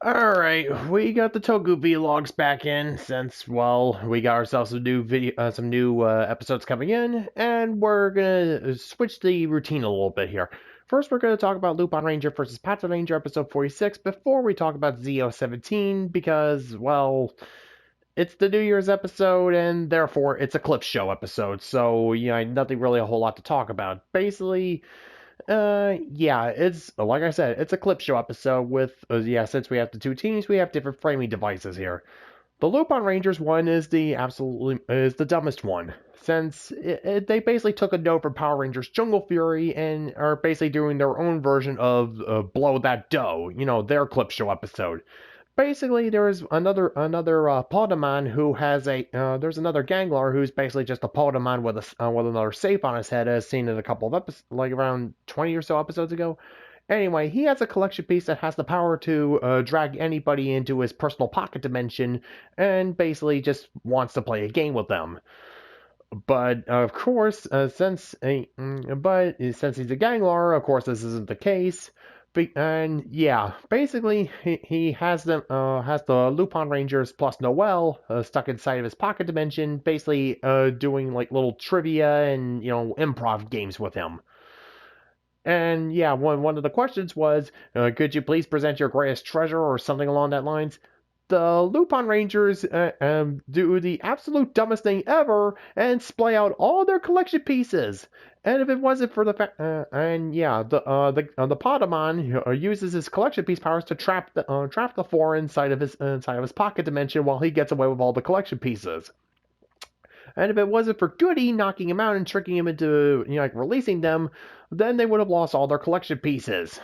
Alright, we got the Toku V-logs back in since, well, we got ourselves some new episodes coming in, and we're gonna switch the routine a little bit here. First, we're gonna talk about Lupinranger versus Patranger episode 46 before we talk about Zi-O 17 because, well, it's the New Year's episode and therefore it's a clip show episode, so, nothing really a whole lot to talk about. Basically, yeah, it's like I said, it's a clip show episode with since we have the two teams, we have different framing devices here. The Lupin Rangers one is the dumbest one, since they basically took a note from Power Rangers Jungle Fury and are basically doing their own version of Blow That Dough, their clip show episode. Basically, there's another Pawdaman who has there's another Gangler who's basically just a Pawdaman with another safe on his head, as seen in a couple of episodes, like around 20 or so episodes ago. Anyway, he has a collection piece that has the power to drag anybody into his personal pocket dimension, and basically just wants to play a game with them. But of course, since he's a Gangler, of course this isn't the case. And yeah, basically he has the Lupin Rangers plus Noel stuck inside of his pocket dimension, basically doing like little trivia and improv games with him. And yeah, one of the questions was, could you please present your greatest treasure or something along that lines? The Lupin Rangers do the absolute dumbest thing ever and splay out all their collection pieces. And if it wasn't for the fact, and yeah, the Potamon uses his collection piece powers to trap the four inside of his pocket dimension while he gets away with all the collection pieces. And if it wasn't for Goody knocking him out and tricking him into like releasing them, then they would have lost all their collection pieces.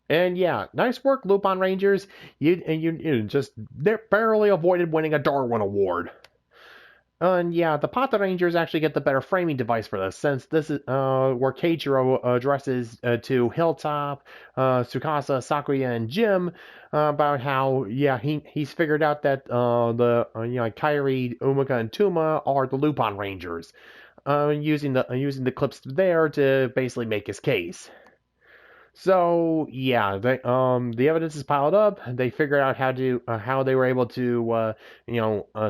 And yeah, nice work, Lupin Rangers. You just barely avoided winning a Darwin Award. And yeah, the Pata Rangers actually get the better framing device for this, since this is where Keiichiro addresses to Hilltop, Tsukasa, Sakuya, and Jim about how he's figured out that Kairi, Umika, and Tuma are the Lupin Rangers, using the clips there to basically make his case. So yeah, the evidence is piled up. They figured out how they were able to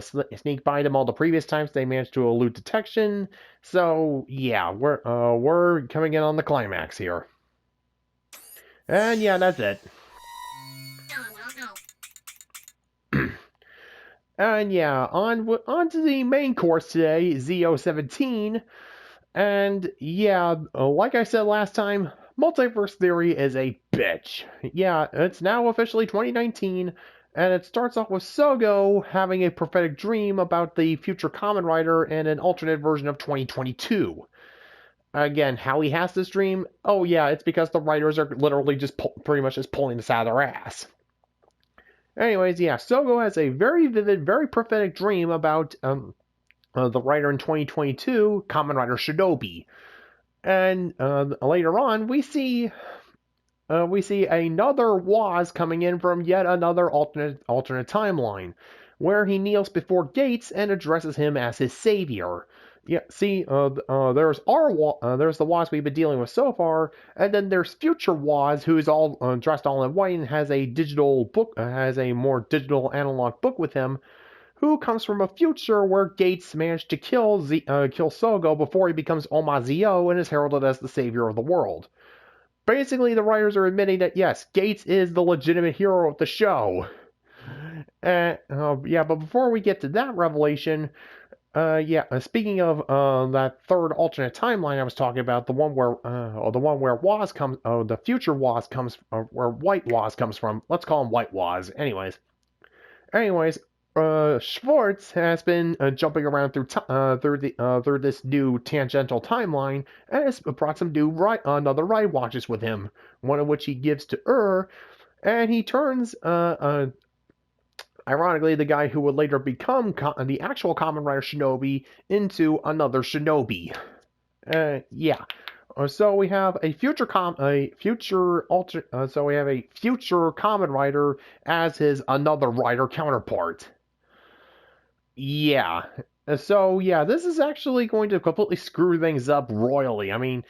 sneak by them all the previous times they managed to elude detection. So yeah, we're coming in on the climax here, and yeah, that's it. And yeah, on to the main course today, Zi-O 17. And yeah, like I said last time, multiverse theory is a bitch. Yeah, it's now officially 2019, and it starts off with Sogo having a prophetic dream about the future Kamen Rider and an alternate version of 2022. Again, how he has this dream? Oh yeah, it's because the writers are literally just pretty much just pulling this out of their ass. Anyways, yeah, Sogo has a very vivid, very prophetic dream about the writer in 2022, Kamen Rider Shinobi. And later on, we see another Waz coming in from yet another alternate timeline, where he kneels before Gates and addresses him as his savior. Yeah, see, there's the Waz we've been dealing with so far, and then there's future Waz who is all dressed all in white and has a digital book, has a more digital analog book with him, who comes from a future where Gates managed to kill Sogo before he becomes Oma Zi-O and is heralded as the savior of the world. Basically, the writers are admitting that yes, Gates is the legitimate hero of the show. Yeah, but before we get to that revelation, speaking of that third alternate timeline I was talking about, the one where Waz comes, the future Waz comes, where White Waz comes from. Let's call him White Waz. Anyways, Schwartz has been jumping around through this new tangential timeline and has brought some new another ride watches with him. One of which he gives to and he turns ironically the guy who would later become the actual Kamen Rider Shinobi into another Shinobi. Yeah. So we have a future so we have a future Kamen Rider as his another Rider counterpart. Yeah. So yeah, this is actually going to completely screw things up royally. I mean,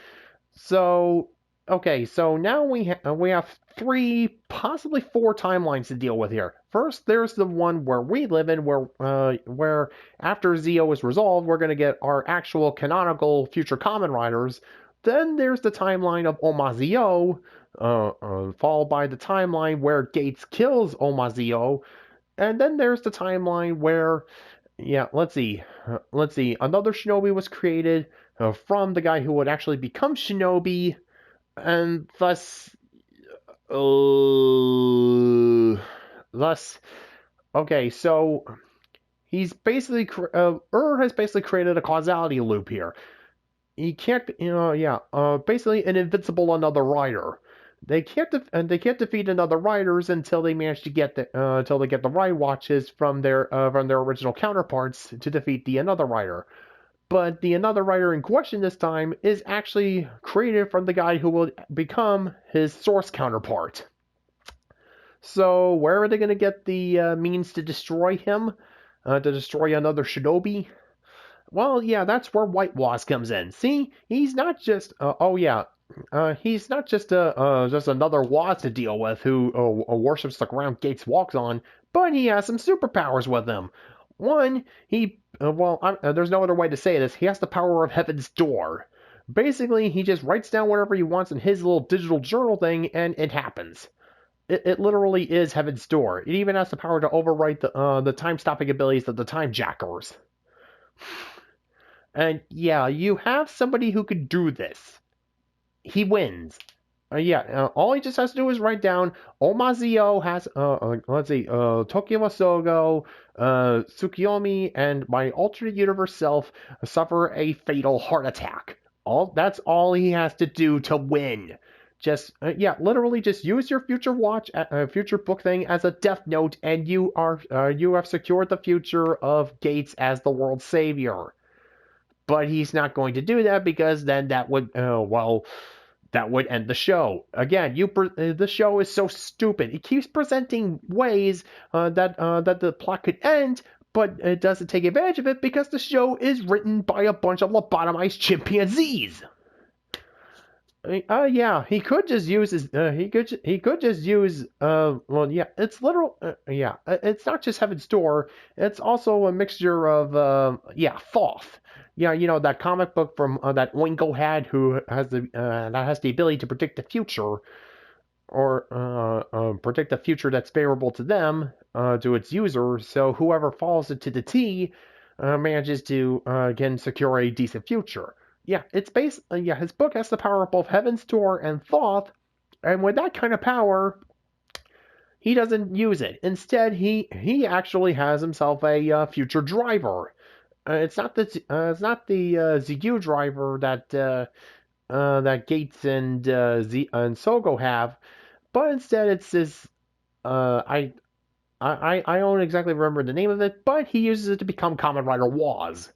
so Okay, so now we have three, possibly four timelines to deal with here. First, there's the one where we live in, where after Zi-O is resolved, we're gonna get our actual canonical future Kamen Riders. Then there's the timeline of Oma-Zi-O, followed by the timeline where Gates kills Oma-Zi-O, and then there's the timeline where, yeah, let's see, another Shinobi was created from the guy who would actually become Shinobi, and thus, okay, so he's basically has basically created a causality loop here. He can't, basically an invincible another rider. They can't defeat another riders until they manage to get until they get the ride watches from their original counterparts to defeat the another rider. But the another writer in question this time is actually created from the guy who will become his source counterpart. So where are they going to get the means to destroy him? To destroy another shinobi? Well, yeah, that's where White Wasp comes in. See, he's not just he's not just another Wasp to deal with who worships the ground Gates walks on, but he has some superpowers with him. One, there's no other way to say this. He has the power of Heaven's Door. Basically, he just writes down whatever he wants in his little digital journal thing, and it happens. It literally is Heaven's Door. It even has the power to overwrite the time-stopping abilities of the Time Jackers. And yeah, you have somebody who could do this. He wins. All he just has to do is write down Oma-Zi-O has Tokyo Sogo, Tsukiyomi, and my alternate universe self suffer a fatal heart attack. That's all he has to do to win. Just literally just use your future watch, future book thing as a death note, and you have secured the future of Gates as the world savior. But he's not going to do that because then that would end the show. Again, the show is so stupid. It keeps presenting ways that the plot could end, but it doesn't take advantage of it because the show is written by a bunch of lobotomized chimpanzees. He could just use his. He could just use. It's literal. It's not just Heaven's Door. It's also a mixture of. Thoth. Yeah, you know that comic book from that Oingo had, who has the ability to predict the future, or predict the future that's favorable to them, to its users. So whoever follows it to the T, manages to again secure a decent future. Yeah, his book has the power of both Heaven's Door and Thoth, and with that kind of power, he doesn't use it. Instead, he actually has himself a future driver. It's not the ZU driver that Gates and and Sogo have, but instead it's this. I don't exactly remember the name of it, but he uses it to become Kamen Rider Waz.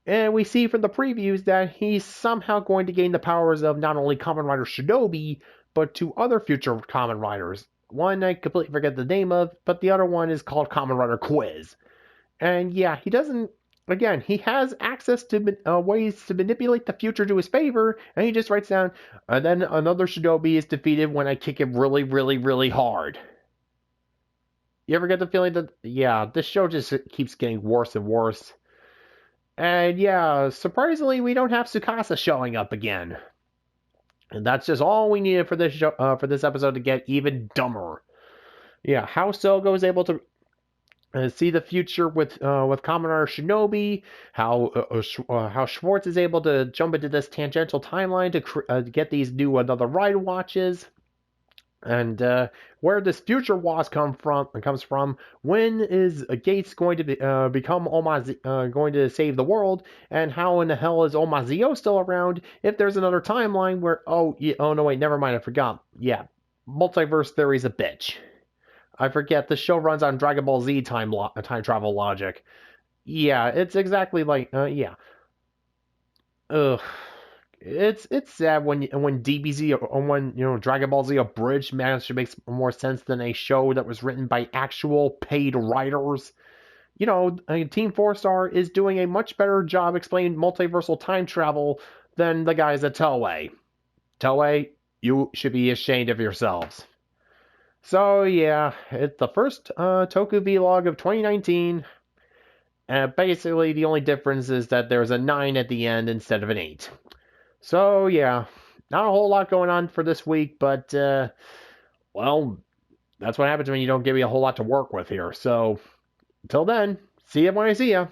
And we see from the previews that he's somehow going to gain the powers of not only Kamen Rider Shinobi, but two other future Kamen Riders. One I completely forget the name of, but the other one is called Kamen Rider Quiz. And yeah, he doesn't. Again, he has access to ways to manipulate the future to his favor, and he just writes down, and then another Shinobi is defeated when I kick him really, really, really hard. You ever get the feeling that, yeah, this show just keeps getting worse and worse? And yeah, surprisingly, we don't have Tsukasa showing up again. And that's just all we needed for this show, for this episode to get even dumber. Yeah, how Sogo is able to see the future with Kamen Rider Shinobi, how Schwartz is able to jump into this tangential timeline to get these new another ride watches, and where this future Wasp comes from. When is Gates going to become going to save the world, and how in the hell is Oma-Zi-O still around if there's another timeline where oh no wait, never mind, I forgot. Yeah, multiverse theory's a bitch. I forget, the show runs on Dragon Ball Z time travel logic. Yeah, it's exactly like yeah. Ugh. It's sad when DBZ or when Dragon Ball Z Abridged managed to make more sense than a show that was written by actual paid writers. Team 4-Star is doing a much better job explaining multiversal time travel than the guys at Toei. Toei, you should be ashamed of yourselves. So yeah, it's the first Toku V-log of 2019. Basically, the only difference is that there's a 9 at the end instead of an 8. So yeah, not a whole lot going on for this week, but well, that's what happens when you don't give me a whole lot to work with here. So until then, see ya when I see ya.